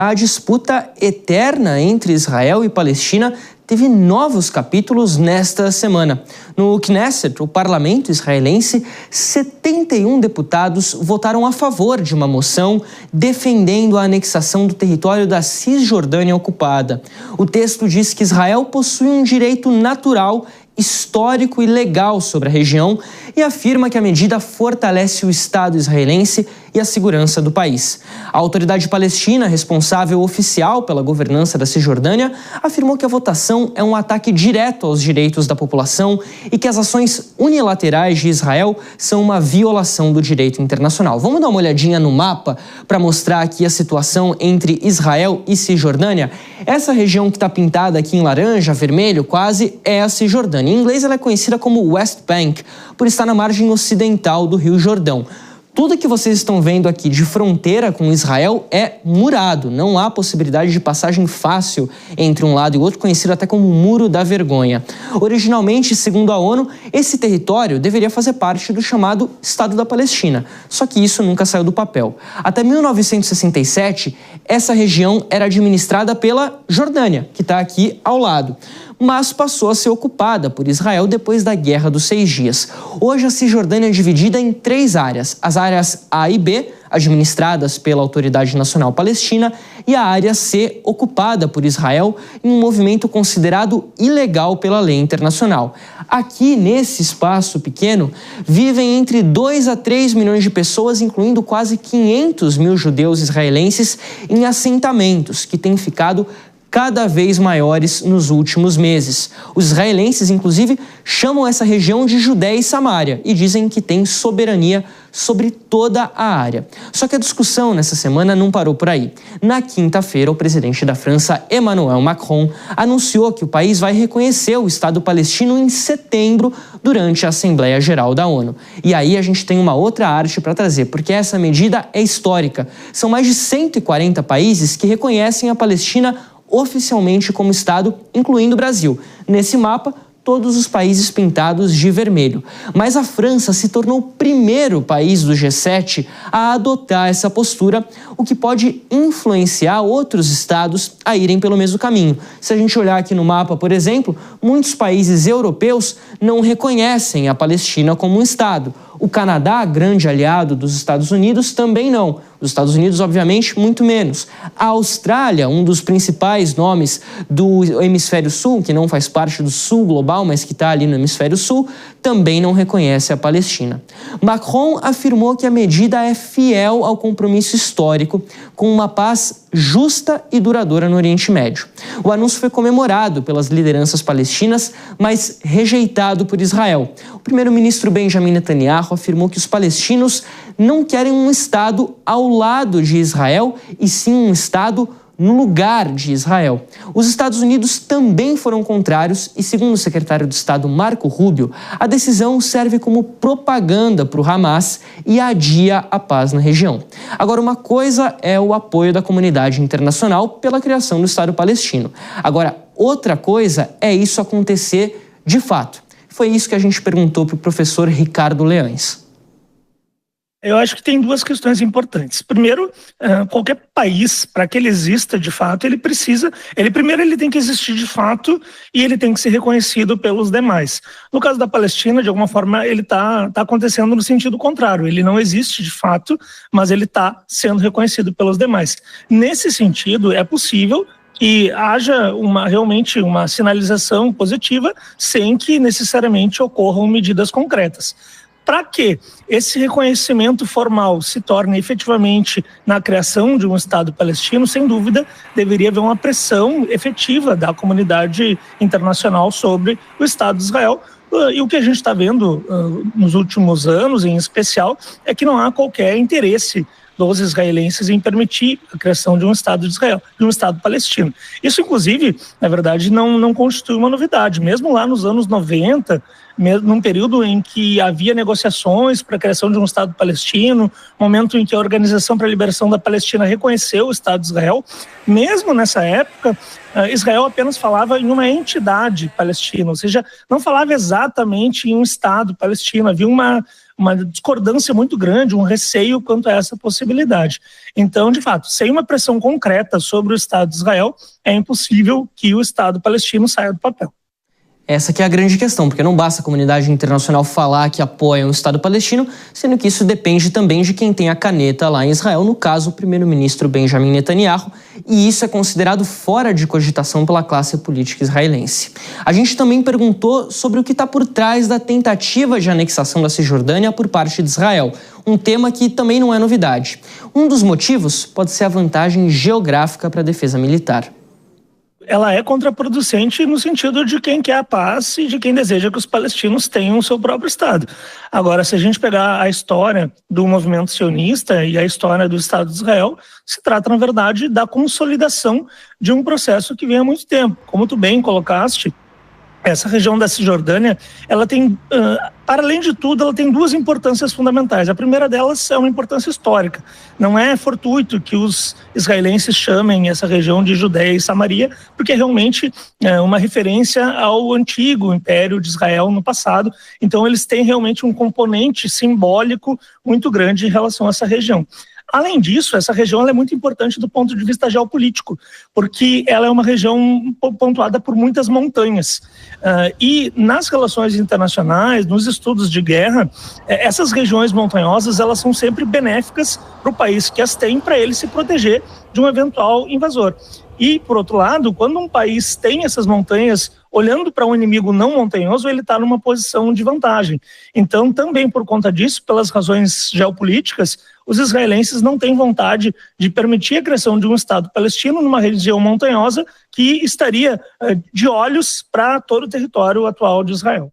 A disputa eterna entre Israel e Palestina teve novos capítulos nesta semana. No Knesset, o parlamento israelense, 71 deputados votaram a favor de uma moção defendendo a anexação do território da Cisjordânia ocupada. O texto diz que Israel possui um direito natural, histórico e legal sobre a região e afirma que a medida fortalece o Estado israelense e a segurança do país. A autoridade palestina, responsável oficial pela governança da Cisjordânia, afirmou que a votação é um ataque direto aos direitos da população e que as ações unilaterais de Israel são uma violação do direito internacional. Vamos dar uma olhadinha no mapa para mostrar aqui a situação entre Israel e Cisjordânia? Essa região que está pintada aqui em laranja, vermelho, quase, é a Cisjordânia. Em inglês ela é conhecida como West Bank, por estar na margem ocidental do Rio Jordão. Tudo que vocês estão vendo aqui de fronteira com Israel é murado, não há possibilidade de passagem fácil entre um lado e outro, conhecido até como Muro da Vergonha. Originalmente, segundo a ONU, esse território deveria fazer parte do chamado Estado da Palestina, só que isso nunca saiu do papel. Até 1967, essa região era administrada pela Jordânia, que está aqui ao lado, mas passou a ser ocupada por Israel depois da Guerra dos 6 Dias. Hoje a Cisjordânia é dividida em 3 áreas, as áreas A e B, administradas pela Autoridade Nacional Palestina, e a área C, ocupada por Israel, em um movimento considerado ilegal pela lei internacional. Aqui, nesse espaço pequeno, vivem entre 2 a 3 milhões de pessoas, incluindo quase 500 mil judeus israelenses em assentamentos, que têm ficado cada vez maiores nos últimos meses. Os israelenses, inclusive, chamam essa região de Judéia e Samária e dizem que tem soberania sobre toda a área. Só que a discussão nessa semana não parou por aí. Na quinta-feira, o presidente da França, Emmanuel Macron, anunciou que o país vai reconhecer o Estado palestino em setembro, durante a Assembleia Geral da ONU. E aí a gente tem uma outra arte para trazer, porque essa medida é histórica. São mais de 140 países que reconhecem a Palestina oficialmente como Estado, incluindo o Brasil. Nesse mapa, todos os países pintados de vermelho. Mas a França se tornou o primeiro país do G7 a adotar essa postura, o que pode influenciar outros estados a irem pelo mesmo caminho. Se a gente olhar aqui no mapa, por exemplo, muitos países europeus não reconhecem a Palestina como um Estado. O Canadá, grande aliado dos Estados Unidos, também não. Os Estados Unidos, obviamente, muito menos. A Austrália, um dos principais nomes do Hemisfério Sul, que não faz parte do Sul global, mas que está ali no Hemisfério Sul, também não reconhece a Palestina. Macron afirmou que a medida é fiel ao compromisso histórico com uma paz justa e duradoura no Oriente Médio. O anúncio foi comemorado pelas lideranças palestinas, mas rejeitado por Israel. O primeiro-ministro Benjamin Netanyahu afirmou que os palestinos não querem um Estado ao lado de Israel, e sim um Estado no lugar de Israel. Os Estados Unidos também foram contrários e, segundo o secretário de Estado Marco Rubio, a decisão serve como propaganda para o Hamas e adia a paz na região. Agora, uma coisa é o apoio da comunidade internacional pela criação do Estado palestino. Agora, outra coisa é isso acontecer de fato. Foi isso que a gente perguntou para o professor Ricardo Leães. Eu acho que tem 2 questões importantes. Primeiro, qualquer país, para que ele exista de fato, ele tem que existir de fato e ele tem que ser reconhecido pelos demais. No caso da Palestina, de alguma forma, ele está acontecendo no sentido contrário. Ele não existe de fato, mas ele está sendo reconhecido pelos demais. Nesse sentido, é possível que haja realmente uma sinalização positiva sem que necessariamente ocorram medidas concretas. Para que esse reconhecimento formal se torne efetivamente na criação de um Estado palestino, sem dúvida, deveria haver uma pressão efetiva da comunidade internacional sobre o Estado de Israel. E o que a gente está vendo nos últimos anos, em especial, é que não há qualquer interesse dos israelenses em permitir a criação de um Estado de Israel, de um Estado palestino. Isso, inclusive, na verdade, não constitui uma novidade. Mesmo lá nos anos 90, num período em que havia negociações para a criação de um Estado palestino, momento em que a Organização para a Liberação da Palestina reconheceu o Estado de Israel, mesmo nessa época, Israel apenas falava em uma entidade palestina, ou seja, não falava exatamente em um Estado palestino. Havia uma uma discordância muito grande, um receio quanto a essa possibilidade. Então, de fato, sem uma pressão concreta sobre o Estado de Israel, é impossível que o Estado palestino saia do papel. Essa que é a grande questão, porque não basta a comunidade internacional falar que apoia o Estado palestino, sendo que isso depende também de quem tem a caneta lá em Israel, no caso, o primeiro-ministro Benjamin Netanyahu, e isso é considerado fora de cogitação pela classe política israelense. A gente também perguntou sobre o que está por trás da tentativa de anexação da Cisjordânia por parte de Israel, um tema que também não é novidade. Um dos motivos pode ser a vantagem geográfica para a defesa militar. Ela é contraproducente no sentido de quem quer a paz e de quem deseja que os palestinos tenham o seu próprio Estado. Agora, se a gente pegar a história do movimento sionista e a história do Estado de Israel, se trata, na verdade, da consolidação de um processo que vem há muito tempo. Como tu bem colocaste, essa região da Cisjordânia, ela tem, para além de tudo, ela tem duas importâncias fundamentais. A primeira delas é uma importância histórica. Não é fortuito que os israelenses chamem essa região de Judéia e Samaria, porque é realmente uma referência ao antigo Império de Israel no passado. Então, eles têm realmente um componente simbólico muito grande em relação a essa região. Além disso, essa região é muito importante do ponto de vista geopolítico, porque ela é uma região pontuada por muitas montanhas. E nas relações internacionais, nos estudos de guerra, essas regiões montanhosas elas são sempre benéficas para o país que as tem, para ele se proteger de um eventual invasor. E, por outro lado, quando um país tem essas montanhas olhando para um inimigo não montanhoso, ele está numa posição de vantagem. Então, também por conta disso, pelas razões geopolíticas, os israelenses não têm vontade de permitir a criação de um Estado palestino numa região montanhosa que estaria de olhos para todo o território atual de Israel.